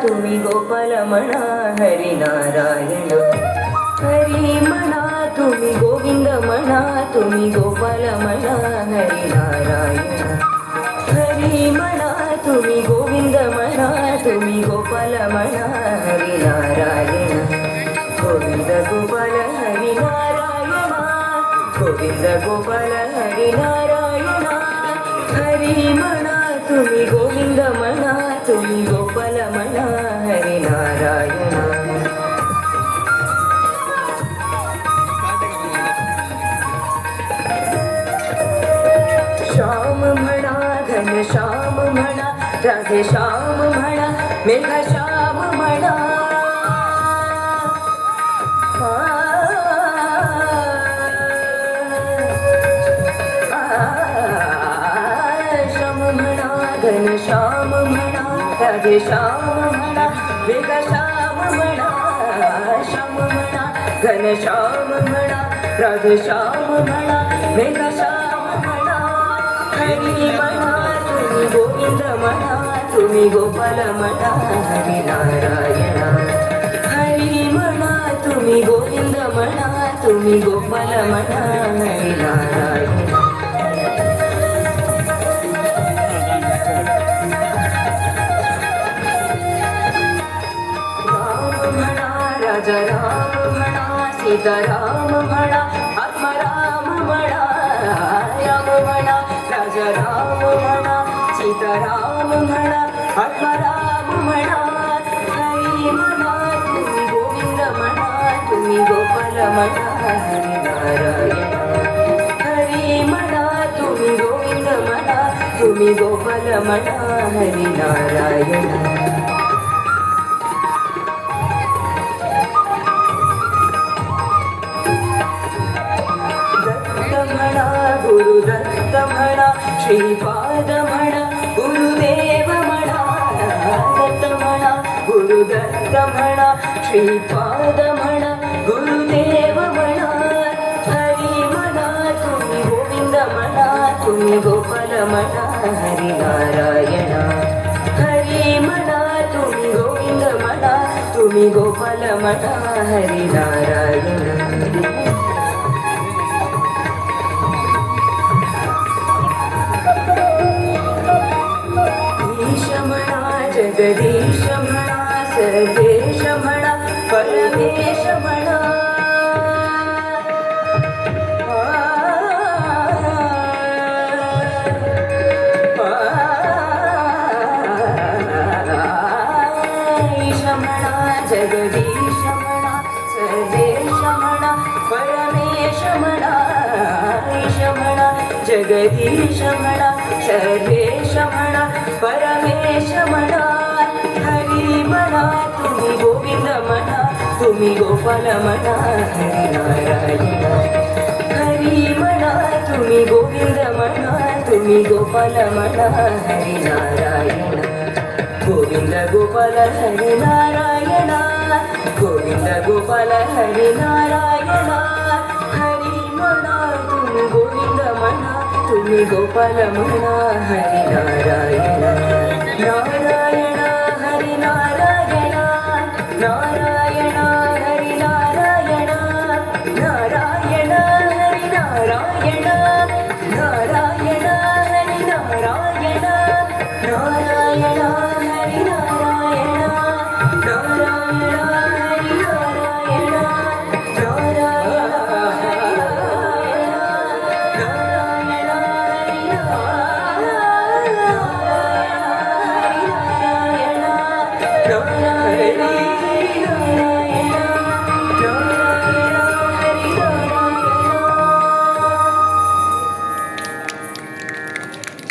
तुम्ही गोपाल म्हणा हरी नारायण. हरी म्हणा तुम्ही गोविंद म्हणा तुम्ही गोपाल म्हणा हरी नारायण. हरी म्हणा तुम्ही गोविंद म्हणा तुम्ही गोपाल म्हणा हरी नारायण. गोविंद गोपाल हरी नारायण. गोविंद गोपाल हरी नारायण. हरी म्हणा तुम्ही गोविंद म्हणा तुम्ही गोपाल म्हणा हरी नारायण. श्याम म्हणा घनश्याम म्हणा राधे श्याम म्हणा मेघ श्याम म्हणा. श्याम म्हणा घनश्याम म्हणा राधे श्याम म्हणा मेघ श्याम म्हणा. श्याम म्हणा घनश्याम म्हणा राधे श्याम म्हणा मेघ श्याम म्हणा. हरी म्हणा तुम्ही गोविंद म्हणा तुम्ही गोपाल म्हणा हरी नारायण. हरी म्हणा तुम्ही गोविंद म्हणा तुम्ही गोपाल म्हणा हरी नारायण. राम म्हणा राजा राम म्हणा सीताराम म्हणा आत्माराम म्हणा. राम म्हणा राजा राम म्हणा सीताराम म्हणा आत्माराम म्हणा. हरी म्हणा तुम्ही गोविंद म्हणा तुम्ही गोपाल म्हणा हरी नारायण. हरी म्हणा तुम्ही गोविंद म्हणा तुम्ही गोपाल म्हणा हरी नारायण. गुरुदत्त म्हणा श्रीपाद म्हणा गुरुदेव म्हणा. दत्त म्हणा गुरुदत्त म्हणा श्रीपाद म्हणा गुरुदेव म्हणा. हरी म्हणा तुम्ही गोविंद म्हणा तुम्ही गोपाल म्हणा हरी नारायण. हरी म्हणा तुम्ही गोविंद म्हणा तुम्ही गोपाल म्हणा हरी नारायण. जगदीश म्हणा सर्वेश म्हणा परमेश म्हणा. ईश म्हणा जगदीश म्हणा सर्वेश म्हणा परमेश म्हणा. ईश म्हणा जगदीश म्हणा सर्वेश म्हणा परमेश म्हणा. हरी म्हणा तुम्ही गोविंद म्हणा तुम्ही गोपाल म्हणा हरी नारायण. हरी म्हणा तुम्ही गोविंद म्हणा तुम्ही गोपाल म्हणा हरी नारायण. गोविंद गोपाल हरी नारायण. गोविंद गोपाल हरी नारायण. हरी म्हणा तुम्ही गोविंद म्हणा तुम्ही गोपाल म्हणा हरी नारायण. नारायण हरी नारायण.